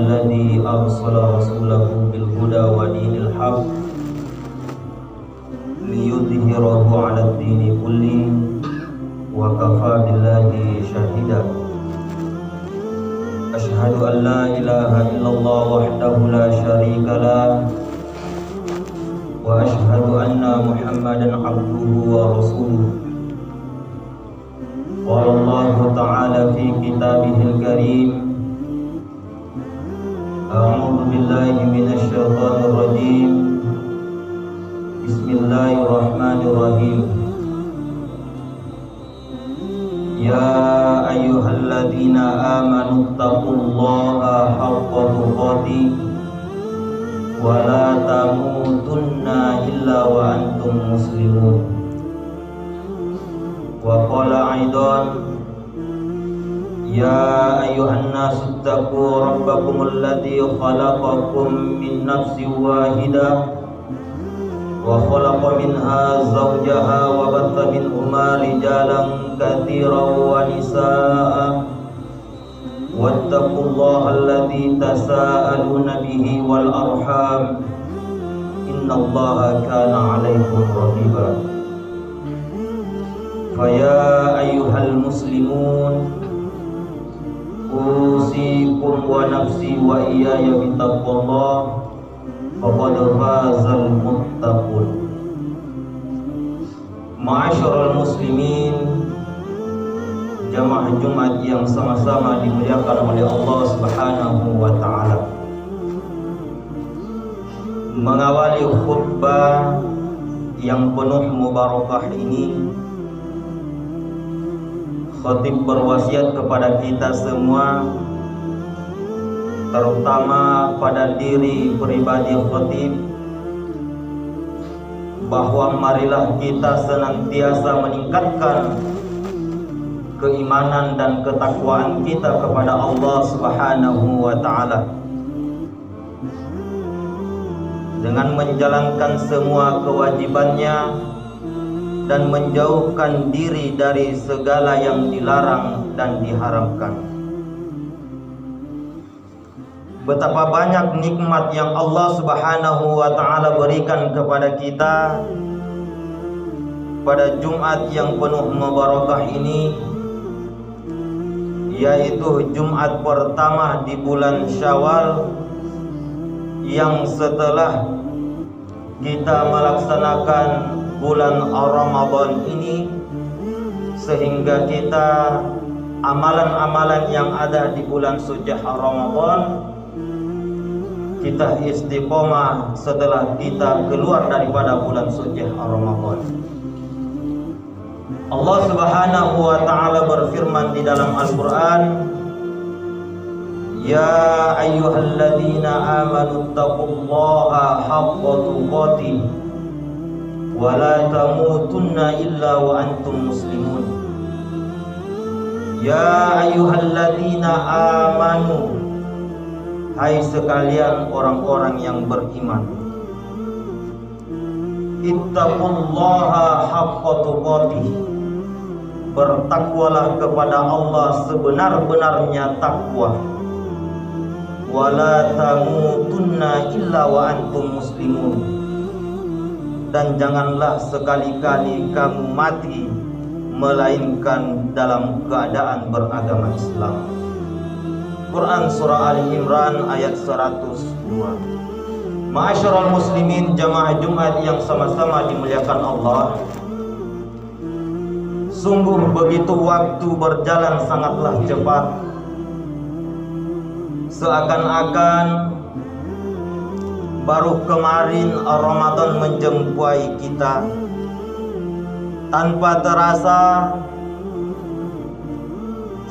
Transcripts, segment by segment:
الذي أرسل رسوله بالهدى ودين الحق ليظهره على الدين كله وكفى بالله شهيدا. أشهد أن لا إله إلا الله وحده لا شريك له وأشهد أن محمدا عبده ورسوله. قال الله تعالى في كتابه الكريم: أعوذ بالله من الشيطان الرجيم. بسم الله الرحمن الرحيم. يا أيها الذين آمنوا اتقوا الله حق تقاته ولا تموتن إلا وأنتم مسلمون. وقال أيضا: يا أيها الناس اتقوا ربكم الذي خلقكم من نفس واحدة وخلق منها زوجها وبث منهما رجالا كثيرا ونساء واتقوا الله الذي تساءلون به والأرحام إن الله كان عليكم رقيبا. فيا أيها المسلمون أوصيكم ونفسي وإياي بتقوى الله فقد فاز المتقون. Ma'asyiral muslimin, jamaah Jumat yang sama-sama dimuliakan oleh Allah Subhanahu wa taala. Mengawali khutbah yang penuh mubarakah ini, khatib berwasiat kepada kita semua, terutama pada diri pribadi khatib, bahwa marilah kita senantiasa meningkatkan keimanan dan ketakwaan kita kepada Allah Subhanahu wa taala dengan menjalankan semua kewajibannya dan menjauhkan diri dari segala yang dilarang dan diharamkan. Betapa banyak nikmat yang Allah Subhanahu wa taala berikan kepada kita pada Jumat yang penuh mubarakah ini, yaitu Jumat pertama di bulan Syawal, yang setelah kita melaksanakan bulan Ramadan ini, sehingga kita amalan-amalan yang ada di bulan suci Ramadan kita istiqomah setelah kita keluar daripada bulan suci Ramadan. Allah Subhanahu wa taala berfirman di dalam Al-Qur'an: Ya ayyuhalladzina amanu taqullaha haqqa tuqatih wa la tamutunna illa wa antum muslimun. Ya ayyuhalladzina amanu, hai sekalian orang-orang yang beriman, ittaqullaha haqqa tuqatih, bertakwalah kepada Allah sebenar-benarnya takwa, wala tamutunna illa wa antum muslimun, dan janganlah sekali-kali kamu mati melainkan dalam keadaan beragama Islam. Quran Surah Ali Imran ayat 102. Ma'asyiral muslimin, jamaah Jumat yang sama-sama dimuliakan Allah, sungguh begitu waktu berjalan sangatlah cepat, seakan-akan baru kemarin Ramadan menjumpai kita. Tanpa terasa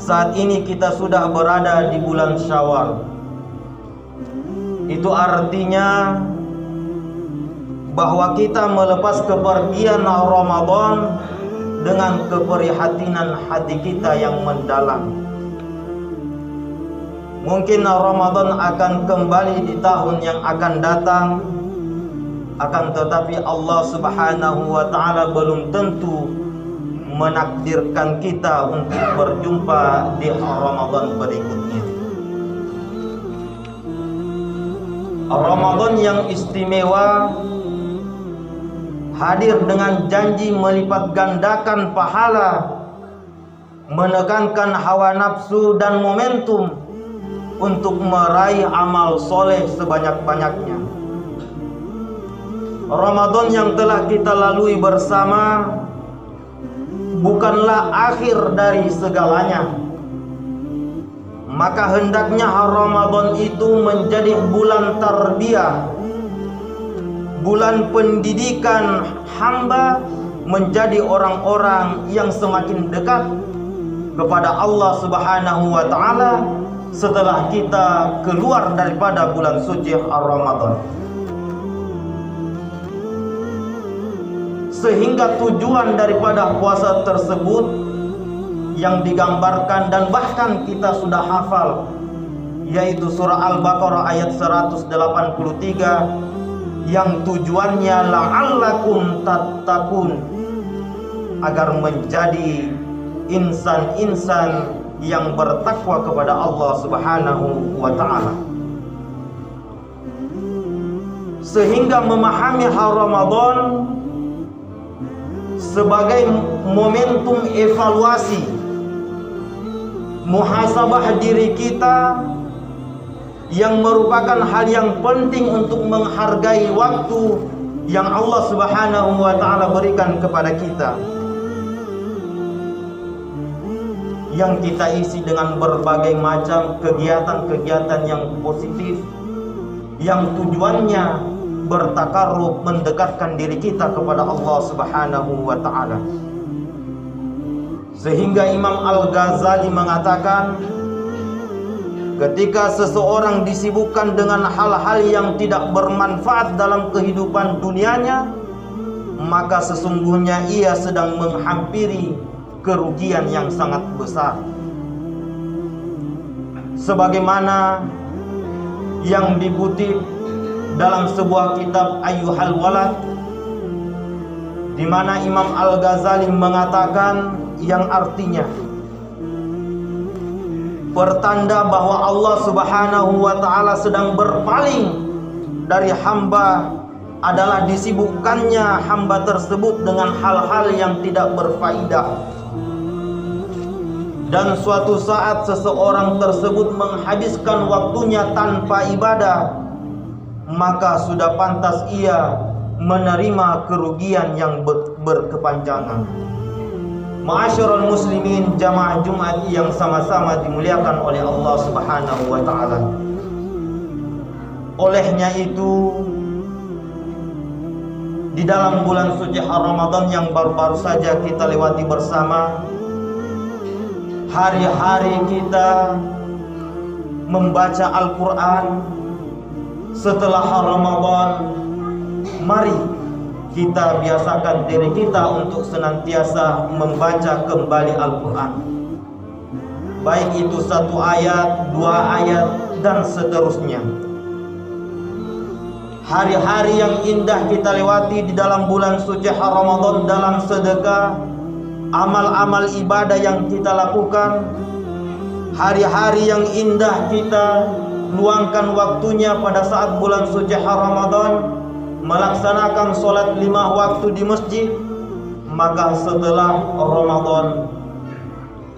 saat ini kita sudah berada di bulan Syawal. Itu artinya bahwa kita melepas kepergian Ramadan dengan keprihatinan hati kita yang mendalam. Mungkin Ramadan akan kembali di tahun yang akan datang, akan tetapi Allah Subhanahu wa taala belum tentu menakdirkan kita untuk berjumpa di Ramadan berikutnya. Ramadan yang istimewa hadir dengan janji melipat gandakan pahala, menekankan hawa nafsu dan momentum untuk meraih amal soleh sebanyak-banyaknya. Ramadan yang telah kita lalui bersama bukanlah akhir dari segalanya. Maka hendaknya Ramadan itu menjadi bulan tarbiyah, bulan pendidikan hamba menjadi orang-orang yang semakin dekat kepada Allah Subhanahu wa taala setelah kita keluar daripada bulan suci Ramadan. Sehingga tujuan daripada puasa tersebut yang digambarkan dan bahkan kita sudah hafal, yaitu surah Al-Baqarah ayat 183 yang tujuannya la'allakum tattaqun, agar menjadi insan-insan yang bertakwa kepada Allah Subhanahu wa taala. Sehingga memahami Ramadan sebagai momentum evaluasi, muhasabah diri kita, yang merupakan hal yang penting untuk menghargai waktu yang Allah Subhanahu wa taala berikan kepada kita, yang kita isi dengan berbagai macam kegiatan-kegiatan yang positif, yang tujuannya bertakarrub, mendekatkan diri kita kepada Allah Subhanahu wa taala. Sehingga Imam Al-Ghazali mengatakan, ketika seseorang disibukkan dengan hal-hal yang tidak bermanfaat dalam kehidupan dunianya, maka sesungguhnya ia sedang menghampiri kerugian yang sangat besar. Sebagaimana yang dikutip dalam sebuah kitab Ayyuhal Walad, di mana Imam Al-Ghazali mengatakan yang artinya, pertanda bahwa Allah Subhanahu wa taala sedang berpaling dari hamba adalah disibukkannya hamba tersebut dengan hal-hal yang tidak berfaedah. Dan suatu saat seseorang tersebut menghabiskan waktunya tanpa ibadah, maka sudah pantas ia menerima kerugian yang berkepanjangan. Ma'asyiral muslimin, jamaah Jumat yang sama-sama dimuliakan oleh Allah Subhanahu wa taala. Olehnya itu, di dalam bulan suci Ramadan yang baru-baru saja kita lewati bersama, hari-hari kita membaca Al-Quran. Setelah Ramadan, mari kita biasakan diri kita untuk senantiasa membaca kembali Al-Quran, baik itu 1 ayat, 2 ayat, dan seterusnya. Hari-hari yang indah kita lewati di dalam bulan suci Ramadan dalam sedekah, amal-amal ibadah yang kita lakukan. Hari-hari yang indah kita luangkan waktunya pada saat bulan suci Ramadan melaksanakan sholat 5 waktu di masjid. Maka setelah Ramadan,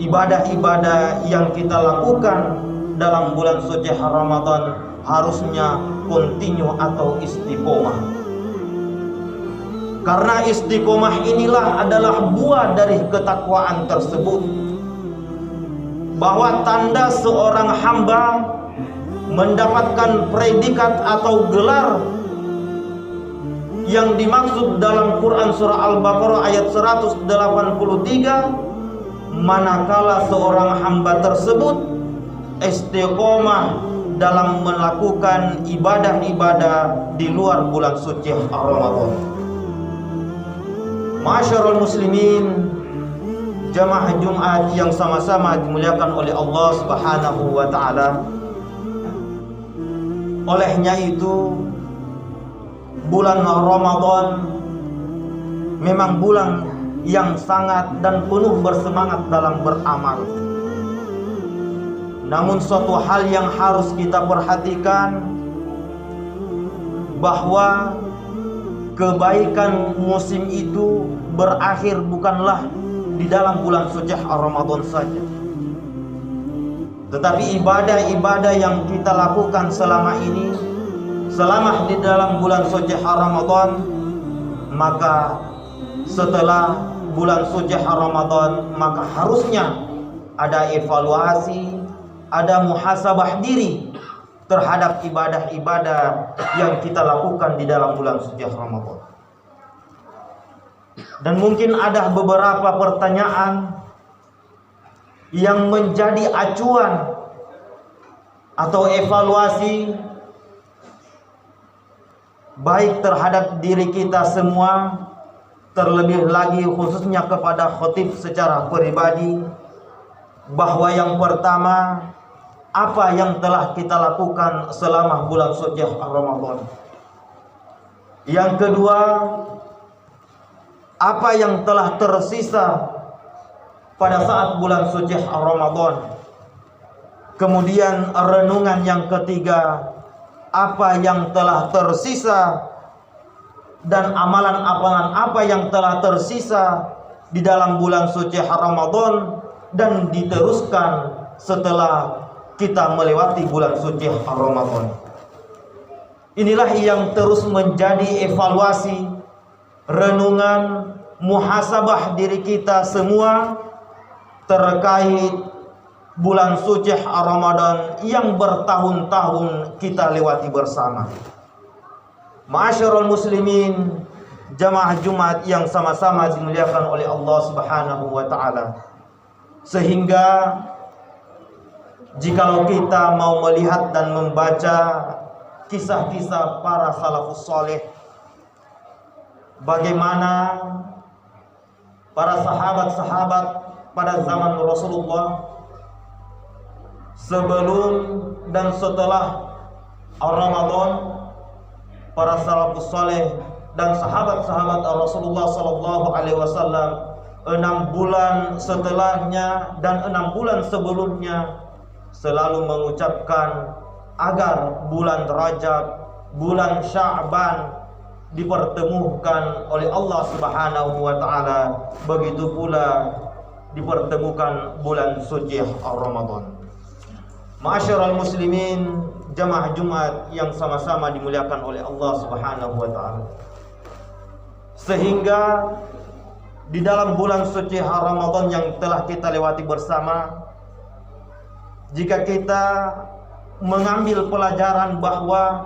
ibadah-ibadah yang kita lakukan dalam bulan suci Ramadan harusnya kontinu atau istiqomah. Karena istiqomah inilah adalah buah dari ketakwaan tersebut, bahwa tanda seorang hamba mendapatkan predikat atau gelar yang dimaksud dalam Quran surah Al-Baqarah ayat 183, manakala seorang hamba tersebut istiqomah dalam melakukan ibadah-ibadah di luar bulan suci Ramadan. Ma'asyiral muslimin, jamaah Jumat yang sama-sama dimuliakan oleh Allah Subhanahu wa taala. Olehnya itu, bulan Ramadan memang bulan yang sangat dan penuh bersemangat dalam beramal. Namun suatu hal yang harus kita perhatikan, bahwa kebaikan musim itu berakhir bukanlah di dalam bulan suci Ramadan saja, tetapi ibadah-ibadah yang kita lakukan selama ini, selama di dalam bulan suci Ramadan, maka setelah bulan suci Ramadan maka harusnya ada evaluasi, ada muhasabah diri terhadap ibadah-ibadah yang kita lakukan di dalam bulan suci Ramadan. Dan mungkin ada beberapa pertanyaan yang menjadi acuan atau evaluasi baik terhadap diri kita semua, terlebih lagi khususnya kepada khatib secara pribadi, bahwa yang pertama, apa yang telah kita lakukan selama bulan suci Ramadan. Yang kedua, apa yang telah tersisa pada saat bulan suci Ramadan. Kemudian renungan yang ketiga, apa yang telah tersisa dan amalan-amalan apa yang telah tersisa di dalam bulan suci Ramadan dan diteruskan setelah kita melewati bulan suci Ramadan. Inilah yang terus menjadi evaluasi, renungan, muhasabah diri kita semua terkait bulan suci Ramadan yang bertahun-tahun kita lewati bersama. Ma'asyiral muslimin, jamaah Jumat yang sama-sama dimuliakan oleh Allah Subhanahu wa taala. Sehingga jikalau kita mau melihat dan membaca kisah-kisah para salafus saleh, bagaimana para sahabat-sahabat pada zaman Rasulullah sebelum dan setelah Ramadan, para salafus saleh dan sahabat-sahabat Rasulullah sallallahu alaihi wasallam 6 bulan setelahnya dan 6 bulan sebelumnya selalu mengucapkan agar bulan Rajab, bulan Sya'ban dipertemukan oleh Allah Subhanahu wa taala, begitu pula dipertemukan bulan suci Ramadan. Ma'asyiral muslimin, jamaah Jumat yang sama-sama dimuliakan oleh Allah Subhanahu wa taala. Sehingga di dalam bulan suci Ramadan yang telah kita lewati bersama, jika kita mengambil pelajaran bahwa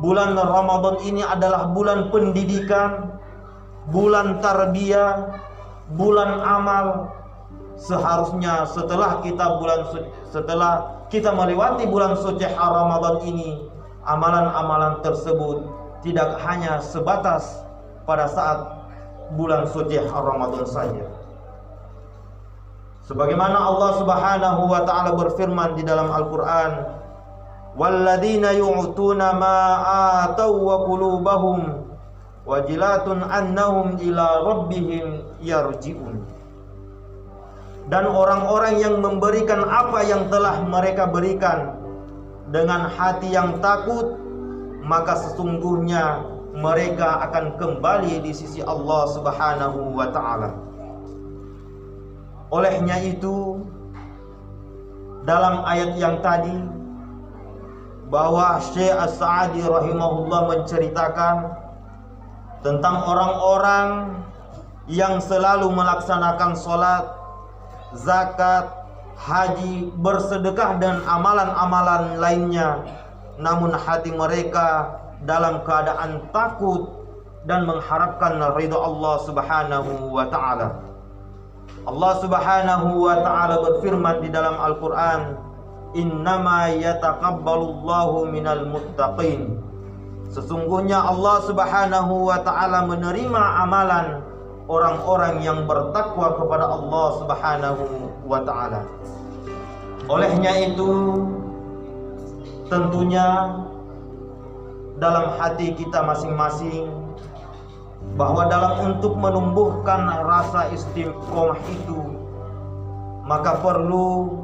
bulan Ramadan ini adalah bulan pendidikan, bulan tarbiyah, bulan amal, seharusnya setelah kita melewati bulan suci Ramadan ini, amalan-amalan tersebut tidak hanya sebatas pada saat bulan suci Ramadan saja. Sebagaimana Allah Subhanahu wa taala berfirman di dalam Al-Qur'an, walladzina yu'tuna ma atau wa qulubahum wajilatun annahum ila rabbihim yarji'un. Dan orang-orang yang memberikan apa yang telah mereka berikan dengan hati yang takut, maka sesungguhnya mereka akan kembali di sisi Allah Subhanahu wa taala. Olehnya itu, dalam ayat yang tadi, bahwa Syekh As-Sa'di rahimahullah menceritakan tentang orang-orang yang selalu melaksanakan sholat, zakat, haji, bersedekah dan amalan-amalan lainnya, namun hati mereka dalam keadaan takut dan mengharapkan ridha Allah Subhanahu wa taala. Allah Subhanahu wa taala berfirman di dalam Al-Qur'an, innama yataqabbalullahu minal muttaqin. Sesungguhnya Allah Subhanahu wa taala menerima amalan orang-orang yang bertakwa kepada Allah Subhanahu wa taala. Olehnya itu, tentunya dalam hati kita masing-masing bahwa dalam untuk menumbuhkan rasa istiqomah itu, maka perlu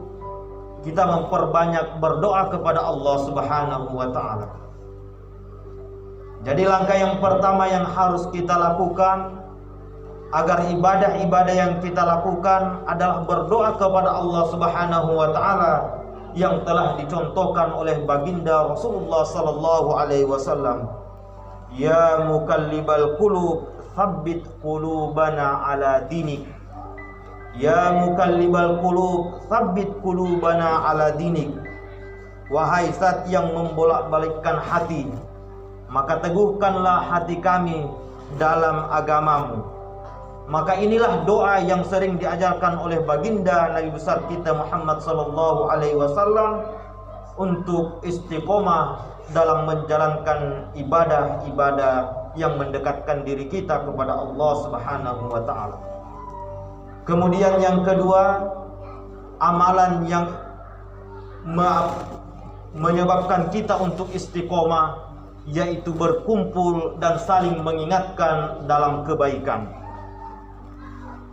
kita memperbanyak berdoa kepada Allah Subhanahu wa taala. Jadi langkah yang pertama yang harus kita lakukan agar ibadah-ibadah yang kita lakukan adalah berdoa kepada Allah Subhanahu wa taala yang telah dicontohkan oleh baginda Rasulullah sallallahu alaihi wasallam. Ya muqallibal qulub, tsabbit qulubana ala dinik. Ya muqallibal qulub, tsabbit qulubana ala dinik. Wahai zat yang membolak-balikkan hati, maka teguhkanlah hati kami dalam agamamu. Maka inilah doa yang sering diajarkan oleh baginda Nabi besar kita Muhammad sallallahu alaihi wasallam untuk istiqomah dalam menjalankan ibadah-ibadah yang mendekatkan diri kita kepada Allah Subhanahu wa taala. Kemudian yang kedua, amalan yang menyebabkan kita untuk istiqomah, yaitu berkumpul dan saling mengingatkan dalam kebaikan.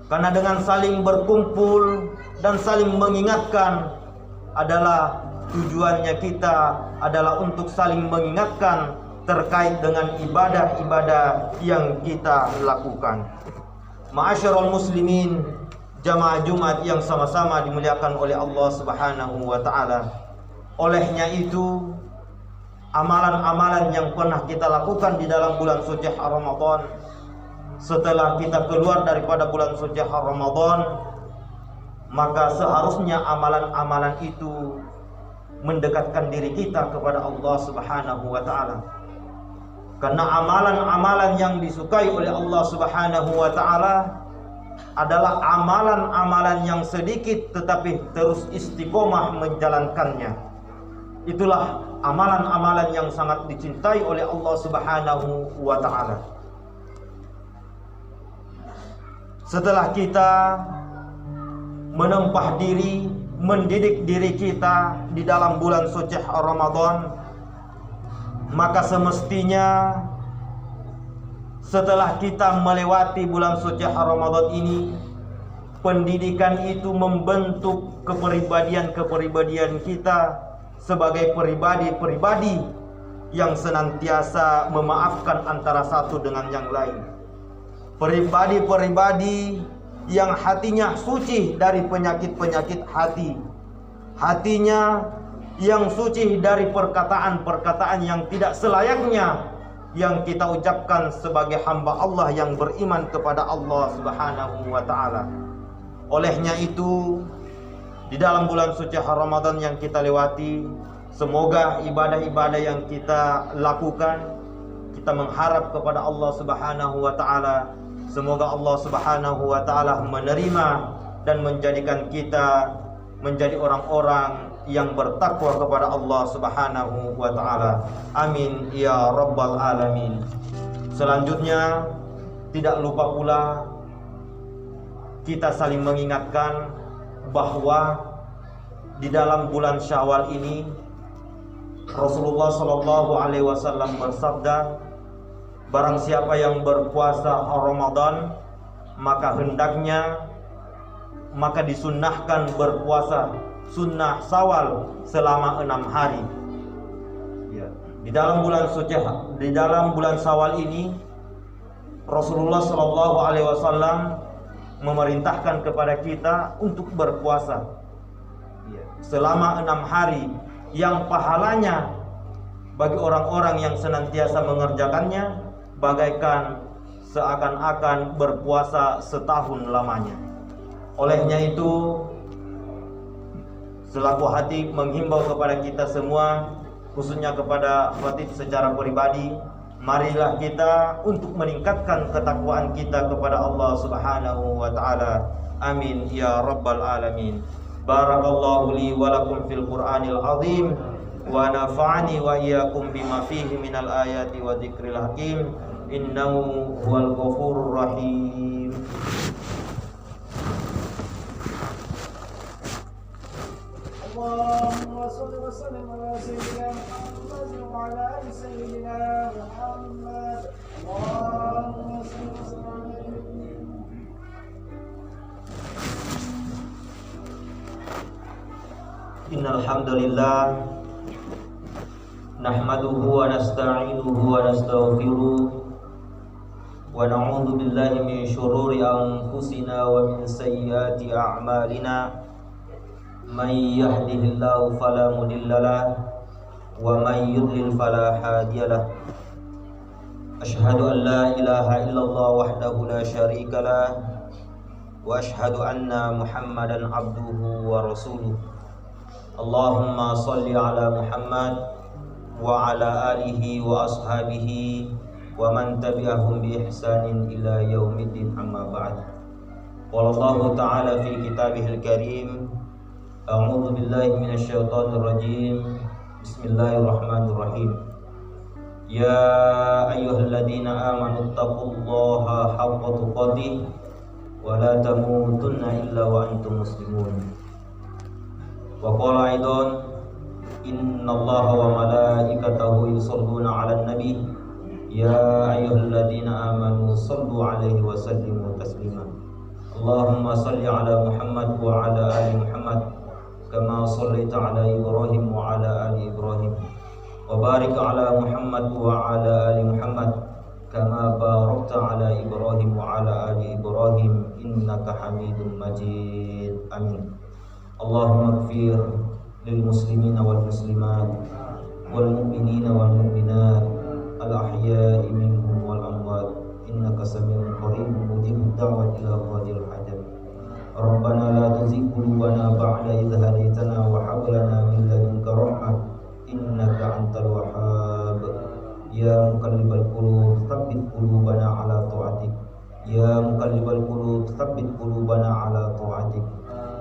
Karena dengan saling berkumpul dan saling mengingatkan adalah tujuannya kita adalah untuk saling mengingatkan terkait dengan ibadah-ibadah yang kita lakukan. Ma'asyiral muslimin, jamaah Jumat yang sama-sama dimuliakan oleh Allah Subhanahu wa taala. Olehnya itu, amalan-amalan yang pernah kita lakukan di dalam bulan suci Ramadan, setelah kita keluar daripada bulan suci Ramadan, maka seharusnya amalan-amalan itu mendekatkan diri kita kepada Allah Subhanahu wa taala. Karena amalan-amalan yang disukai oleh Allah Subhanahu wa taala adalah amalan-amalan yang sedikit tetapi terus istiqomah menjalankannya. Itulah amalan-amalan yang sangat dicintai oleh Allah Subhanahu wa taala. Setelah kita menempah diri, mendidik diri kita di dalam bulan suci Ramadan, maka semestinya setelah kita melewati bulan suci Ramadan ini, pendidikan itu membentuk kepribadian kita sebagai pribadi-pribadi yang senantiasa memaafkan antara satu dengan yang lain. Pribadi-pribadi yang hatinya suci dari penyakit-penyakit hati, hatinya yang suci dari perkataan-perkataan yang tidak selayaknya yang kita ucapkan sebagai hamba Allah yang beriman kepada Allah Subhanahu wa taala. Olehnya itu, di dalam bulan suci Ramadan yang kita lewati, semoga ibadah-ibadah yang kita lakukan, kita mengharap kepada Allah Subhanahu wa taala, semoga Allah Subhanahu wa taala menerima dan menjadikan kita menjadi orang-orang yang bertakwa kepada Allah Subhanahu wa taala. Amin ya rabbal alamin. Selanjutnya, tidak lupa pula kita saling mengingatkan bahwa di dalam bulan Syawal ini Rasulullah sallallahu alaihi wasallam bersabda, barang siapa yang berpuasa Ramadan, maka disunnahkan berpuasa sunnah Syawal selama 6 hari. Ya. Di dalam bulan Syawal ini Rasulullah sallallahu alaihi wasallam memerintahkan kepada kita untuk berpuasa selama 6 hari yang pahalanya bagi orang-orang yang senantiasa mengerjakannya bagaikan seakan-akan berpuasa setahun lamanya. Olehnya itu, selaku hati menghimbau kepada kita semua, khususnya kepada khatib secara pribadi, marilah kita untuk meningkatkan ketakwaan kita kepada Allah Subhanahu wa taala. Amin ya rabbal alamin. Barakallahu li wa lakum fil Qur'anil azim wa nafa'ani wa iyyakum bima fihi minal ayati wa dzikril hakim. Innahu huwal ghafurur rahim. Allahumma shalli wa sallim ala sayyidina Muhammad wa ala ali sayyidina Muhammad. Allahumma shalli wa sallim ala Innal hamdalillah nahmaduhu wa nasta'inuhu wa nastaghfiruh wa na'udzu billahi min syururi anfusina wa min sayyiati a'malina. May yahdihillahu fala mudhillalah wa may yudlil fala hadiyalah. Asyhadu an la ilaha illallah wahdahu la syarikalah wa asyhadu anna Muhammadan abduhu wa rasuluh. Allahumma shalli ala Muhammad wa ala alihi wa ashabihi wa man tabi'ahum bi ihsanin ila yaumiddin, amma ba'd. Qala Allah ta'ala fi kitabihil karim, a'udzu billahi minasyaitonir rajim. Bismillahirrahmanirrahim. Ya ayyuhalladzina amanu taqullaha haqqa tuqatih wa la tamutunna illa wa antum muslimun. Wa qala aidan, innallaha wa malaikatahu yusholluna 'alan nabi ya ayyuhalladzina amanu shallu 'alaihi wa sallimu taslima. Allahumma shalli 'ala Muhammad wa 'ala ali Muhammad kama shallaita 'ala Ibrahim wa 'ala ali Ibrahim wa barik 'ala Muhammad wa 'ala ali Muhammad kama barakta 'ala Ibrahim wa 'ala ali Ibrahim innaka Hamidum Majid. Amin. Allahumma ighfir lil muslimina wal muslimat wal mu'minina wal mu'minat al-ahya'i minhum wal amwat innaka sami'un qaribun mujibud da'wati ila qadil hajat. Rabbana la tuzigh qulubana ba'da idh hadaytana wa hab lana min ladunka rahmah innaka antal wahhab. Ya muqallibal qulub tsabbit qulubana ala ta'atik. Ya muqallibal qulub tsabbit qulubana ala ta'atik.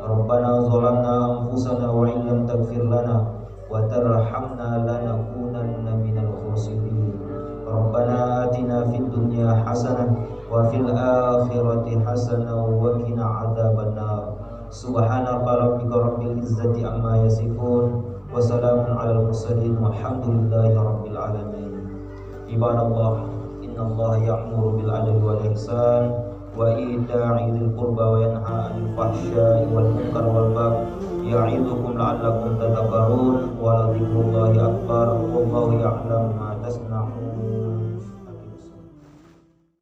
Rabbana zalamna anfusana wa in lam taghfir lana wa tarhamna lanakunanna minal khasirin. Rabbana atina fid dunya hasanah wa fil akhirati hasanah wa qina adzabannar. Subhana rabbika rabbil izzati amma yasifun wa salamun alal mursalin walhamdulillahi rabbil alamin. Ibadallah, innallaha ya'muru bil 'adli wal ihsan wa ita'i dzil qurba wa yanha 'anil fahsya'i wal munkar wal baghi ya'idzukum la'allakum tadhakkarun wa la dzikrullahi akbar wallahu ya'lamu ma